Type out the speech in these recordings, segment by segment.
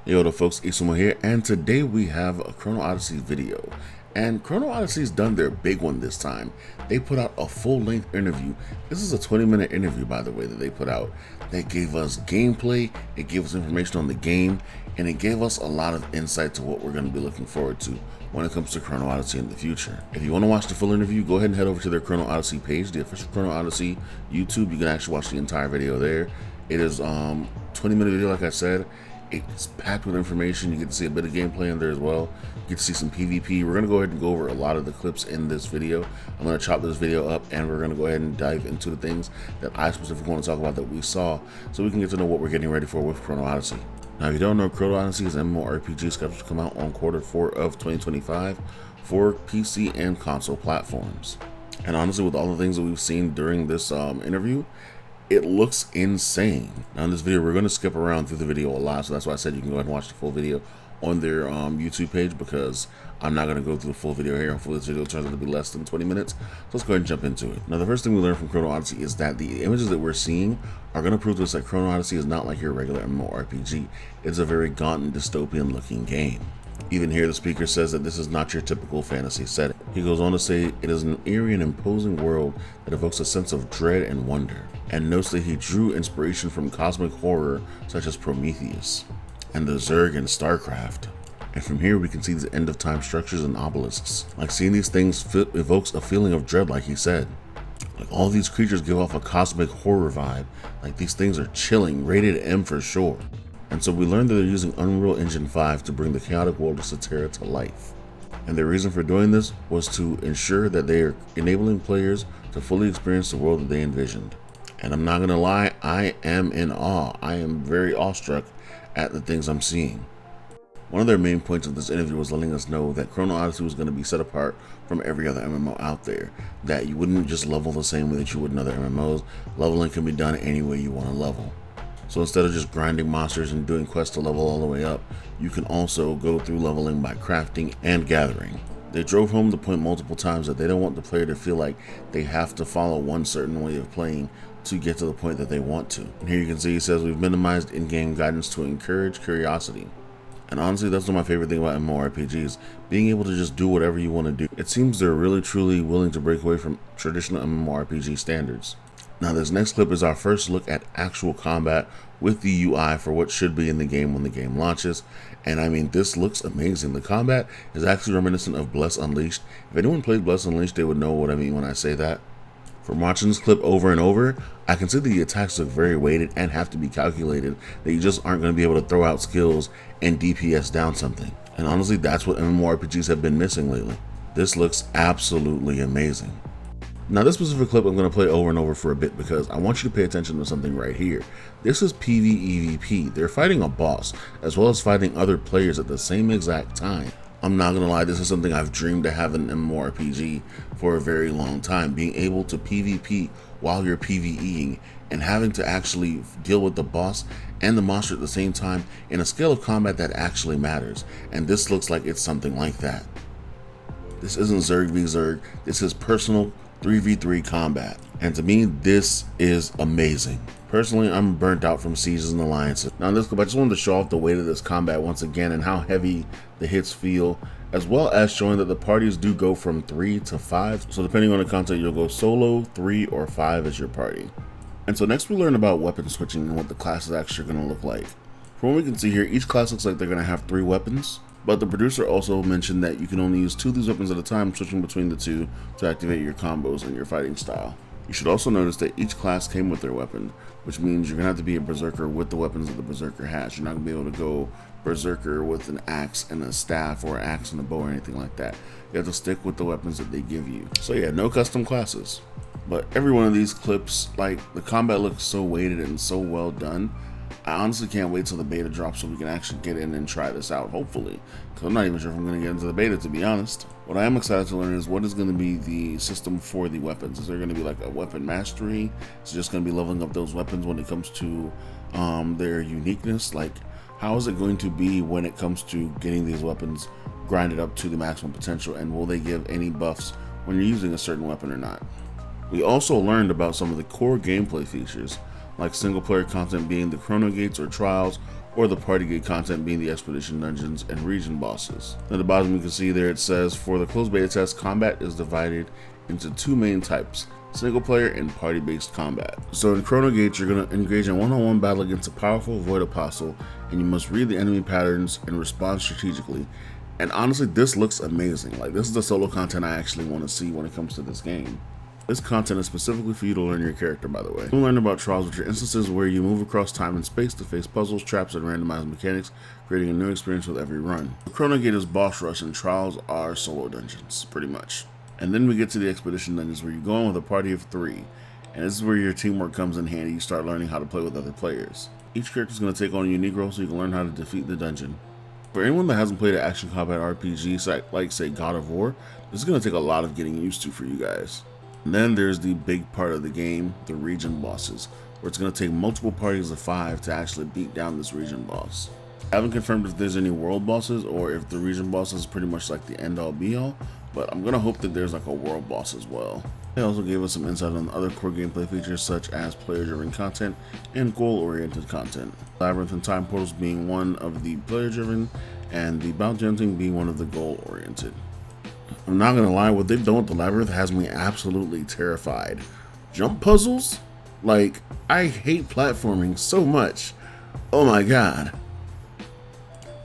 Yo, the folks, Isumo here, and today we have a Chrono Odyssey video. And Chrono Odyssey's done their big one this time. They put out a full-length interview. This is a 20-minute interview, by the way, that they put out. That gave us gameplay, it gave us information on the game, and it gave us a lot of insight to what we're going to be looking forward to when it comes to Chrono Odyssey in the future. If you want to watch the full interview, go ahead and head over to their Chrono Odyssey page, the official Chrono Odyssey YouTube. You can actually watch the entire video there. It is 20-minute video, like I said. It's packed with information. You get to see a bit of gameplay in there as well. You get to see some PvP. We're going to go ahead and go over a lot of the clips in this video. I'm going to chop this video up and we're going to go ahead and dive into the things that I specifically want to talk about that we saw so we can get to know what we're getting ready for with Chrono Odyssey. Now, if you don't know, Chrono Odyssey is an MMORPG scheduled to come out on Q4 of 2025 for PC and console platforms. And honestly, with all the things that we've seen during this interview, it looks insane. Now in this video, we're going to skip around through the video a lot, so that's why I said you can go ahead and watch the full video on their YouTube page, because I'm not going to go through the full video here. Hopefully this video turns out to be less than 20 minutes. So let's go ahead and jump into it. Now the first thing we learned from Chrono Odyssey is that the images that we're seeing are going to prove to us that Chrono Odyssey is not like your regular MMORPG. It's a very gaunt and dystopian looking game. Even here, the speaker says that this is not your typical fantasy setting. He goes on to say it is an eerie and imposing world that evokes a sense of dread and wonder, and notes that he drew inspiration from cosmic horror such as Prometheus and the Zerg and StarCraft. And from here we can see these end-of-time structures and obelisks. Like, seeing these things evokes a feeling of dread, like he said. Like, all these creatures give off a cosmic horror vibe. Like, these things are chilling, rated M for sure. And so we learned that they're using Unreal Engine 5 to bring the chaotic world of Satera to life. And their reason for doing this was to ensure that they are enabling players to fully experience the world that they envisioned. And I'm not going to lie, I am in awe. I am very awestruck at the things I'm seeing. One of their main points of this interview was letting us know that Chrono Odyssey was going to be set apart from every other MMO out there. That you wouldn't just level the same way that you would in other MMOs. Leveling can be done any way you want to level. So instead of just grinding monsters and doing quests to level all the way up, you can also go through leveling by crafting and gathering. They drove home the point multiple times that they don't want the player to feel like they have to follow one certain way of playing to get to the point that they want to. And here you can see he says we've minimized in-game guidance to encourage curiosity. And honestly, that's one of my favorite things about MMORPGs, being able to just do whatever you want to do. It seems they're really truly willing to break away from traditional MMORPG standards. Now this next clip is our first look at actual combat with the UI for what should be in the game when the game launches. And I mean, this looks amazing. The combat is actually reminiscent of Bless Unleashed. If anyone played Bless Unleashed, they would know what I mean when I say that. From watching this clip over and over, I can see the attacks look very weighted and have to be calculated, that you just aren't going to be able to throw out skills and DPS down something. And honestly, that's what MMORPGs have been missing lately. This looks absolutely amazing. Now this specific clip I'm going to play over and over for a bit because I want you to pay attention to something right here. This is PvEVP. They're fighting a boss as well as fighting other players at the same exact time. I'm not going to lie, this is something I've dreamed to have in MMORPG for a very long time. Being able to PvP while you're PvEing and having to actually deal with the boss and the monster at the same time in a scale of combat that actually matters. And this looks like it's something like that. This isn't Zerg v Zerg, this is personal 3v3 combat, and to me this is amazing. Personally, I'm burnt out from Sieges and Alliances. Now in this clip, I just wanted to show off the weight of this combat once again and how heavy the hits feel, as well as showing that the parties do go from 3 to 5. So depending on the content, you'll go solo, 3, or 5 as your party. And so next we learn about weapon switching and what the class is actually going to look like. From what we can see here, each class looks like they're going to have 3 weapons. But the producer also mentioned that you can only use 2 of these weapons at a time, switching between the 2 to activate your combos and your fighting style. You should also notice that each class came with their weapon, which means you're going to have to be a berserker with the weapons that the berserker has. You're not going to be able to go berserker with an axe and a staff or an axe and a bow or anything like that. You have to stick with the weapons that they give you. So yeah, no custom classes. But every one of these clips, like, the combat looks so weighted and so well done. I honestly can't wait till the beta drops so we can actually get in and try this out, hopefully. Because I'm not even sure if I'm going to get into the beta, to be honest. What I am excited to learn is what is going to be the system for the weapons. Is there going to be like a weapon mastery? Is it just going to be leveling up those weapons when it comes to their uniqueness? Like, how is it going to be when it comes to getting these weapons grinded up to the maximum potential? And will they give any buffs when you're using a certain weapon or not? We also learned about some of the core gameplay features, like single player content being the chrono gates or trials, or the party gate content being the expedition dungeons and region bosses. At the bottom you can see there it says, for the closed beta test, combat is divided into two main types, single player and party based combat. So in Chrono Gate, you're going to engage in one-on-one battle against a powerful void apostle, and you must read the enemy patterns and respond strategically. And honestly, this looks amazing. Like, this is the solo content I actually want to see when it comes to this game. This content is specifically for you to learn your character, by the way. You'll learn about trials, which are instances where you move across time and space to face puzzles, traps, and randomized mechanics, creating a new experience with every run. Chrono Gate is boss rush, and trials are solo dungeons, pretty much. And then we get to the expedition dungeons, where you go in with a party of 3. And this is where your teamwork comes in handy. You start learning how to play with other players. Each character is going to take on a unique role so you can learn how to defeat the dungeon. For anyone that hasn't played an action combat RPG like say God of War, this is going to take a lot of getting used to for you guys. And then there's the big part of the game, the region bosses, where it's going to take multiple parties of 5 to actually beat down this region boss. I haven't confirmed if there's any world bosses or if the region boss is pretty much like the end all be all, but I'm going to hope that there's like a world boss as well. They also gave us some insight on other core gameplay features such as player-driven content and goal-oriented content. Labyrinth and time portals being one of the player-driven and the bounty hunting being one of the goal-oriented. I'm not going to lie, what they've done with the Labyrinth has me absolutely terrified. Jump puzzles? Like, I hate platforming so much. Oh my god.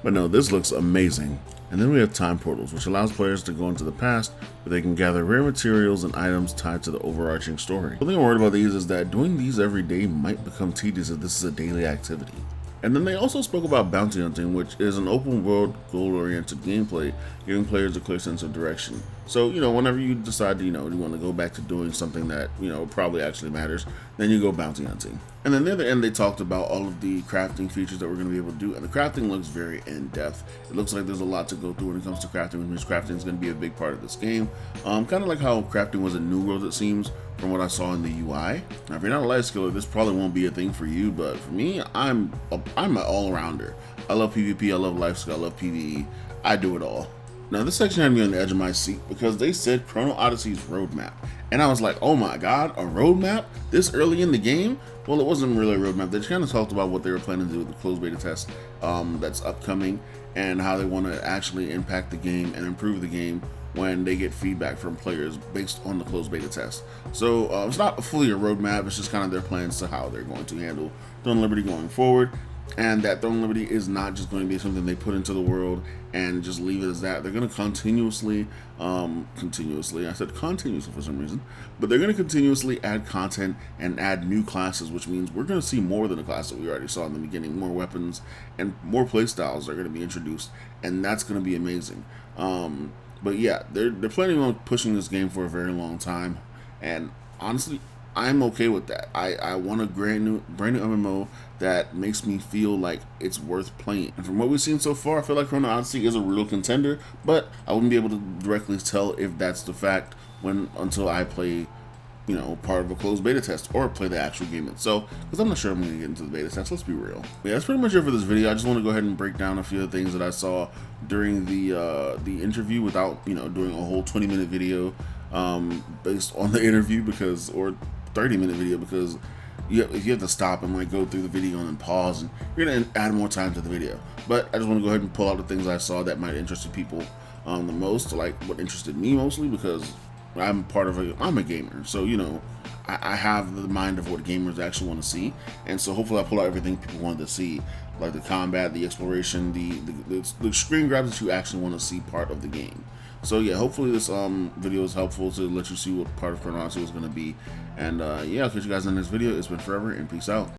But no, this looks amazing. And then we have time portals, which allows players to go into the past where they can gather rare materials and items tied to the overarching story. The thing I'm worried about these is that doing these every day might become tedious if this is a daily activity. And then they also spoke about bounty hunting, which is an open world goal-oriented gameplay, giving players a clear sense of direction. So, whenever you decide to, you want to go back to doing something that, probably actually matters, then you go bounty hunting. And then near the end, they talked about all of the crafting features that we're going to be able to do, and the crafting looks very in-depth. It looks like there's a lot to go through when it comes to crafting, which means crafting is going to be a big part of this game. Kind of like how crafting was in New World, it seems, from what I saw in the UI. Now, if you're not a light skiller, this probably won't be a thing for you, but for me, I'm an all-arounder. I love PvP, I love life skill, I love PvE. I do it all. Now, this section had me on the edge of my seat because they said Chrono Odyssey's roadmap. And I was like, oh my god, a roadmap? This early in the game? Well, it wasn't really a roadmap. They just kind of talked about what they were planning to do with the closed beta test that's upcoming and how they want to actually impact the game and improve the game when they get feedback from players based on the closed beta test. So it's not fully a roadmap, it's just kind of their plans to how they're going to handle Throne Liberty going forward. And that Throne Liberty is not just going to be something they put into the world and just leave it as that. They're going to continuously, I said continuously for some reason, but they're going to continuously add content and add new classes, which means we're going to see more than the class that we already saw in the beginning. More weapons and more playstyles are going to be introduced, and that's going to be amazing. But yeah, they're planning on pushing this game for a very long time, and honestly, I'm okay with that. I want a brand new MMO that makes me feel like it's worth playing. And from what we've seen so far, I feel like Chrono Odyssey is a real contender, but I wouldn't be able to directly tell if that's the fact until I play, part of a closed beta test or play the actual game itself, because I'm not sure I'm going to get into the beta test. Let's be real. Yeah, that's pretty much it for this video. I just want to go ahead and break down a few of the things that I saw during the interview without, doing a whole 20-minute video based on the interview or 30-minute video, because if you have to stop and like go through the video and then pause, and you're gonna add more time to the video. But I just want to go ahead and pull out the things I saw that might interest people the most, like what interested me mostly, because I'm a gamer, so I have the mind of what gamers actually want to see, and so hopefully I pull out everything people wanted to see, like the combat, the exploration, the screen grabs that you actually want to see part of the game. So yeah, hopefully this video is helpful to let you see what part of Chrono Odyssey is going to be. And yeah, I'll catch you guys in the next video. It's been forever, and peace out.